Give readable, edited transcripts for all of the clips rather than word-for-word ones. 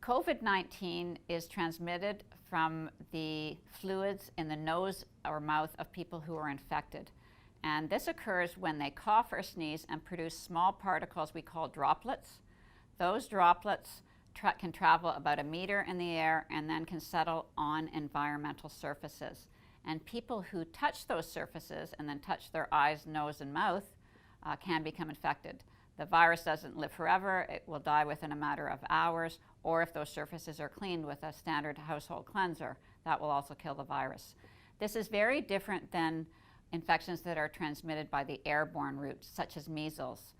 COVID-19 is transmitted from the fluids in the nose or mouth of people who are infected. And this occurs when they cough or sneeze and produce small particles we call droplets. Those droplets can travel about 1 meter in the air and then can settle on environmental surfaces. And people who touch those surfaces and then touch their eyes, nose, and mouth can become infected. The virus doesn't live forever. It will die within a matter of hours, or if those surfaces are cleaned with a standard household cleanser, that will also kill the virus. This is very different than infections that are transmitted by the airborne routes, such as measles.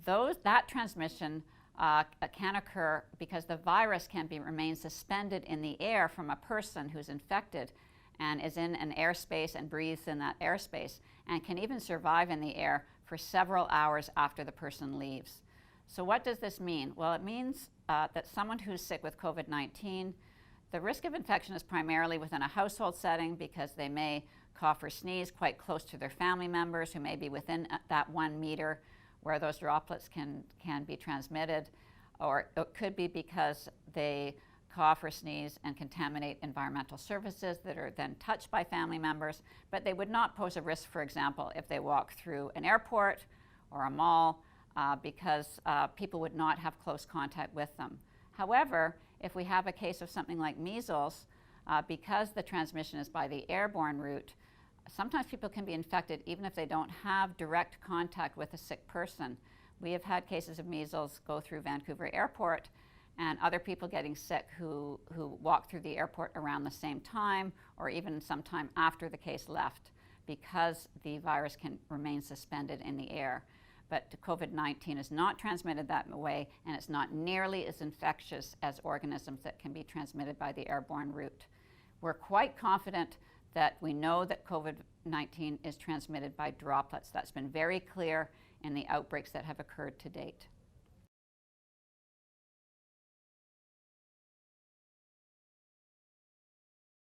That transmission can occur because the virus can remain suspended in the air from a person who's infected and is in an airspace and breathes in that airspace, and can even survive in the air for several hours after the person leaves. So what does this mean? Well, it means that someone who's sick with COVID-19, the risk of infection is primarily within a household setting because they may cough or sneeze quite close to their family members who may be within that 1 meter where those droplets can be transmitted, or it could be because they cough or sneeze and contaminate environmental surfaces that are then touched by family members, but they would not pose a risk, for example, if they walk through an airport or a mall, because people would not have close contact with them. However, if we have a case of something like measles, because the transmission is by the airborne route, sometimes people can be infected even if they don't have direct contact with a sick person. We have had cases of measles go through Vancouver Airport, and other people getting sick who walked through the airport around the same time or even sometime after the case left, because the virus can remain suspended in the air. But COVID-19 is not transmitted that way, and it's not nearly as infectious as organisms that can be transmitted by the airborne route. We're quite confident that we know that COVID-19 is transmitted by droplets. That's been very clear in the outbreaks that have occurred to date.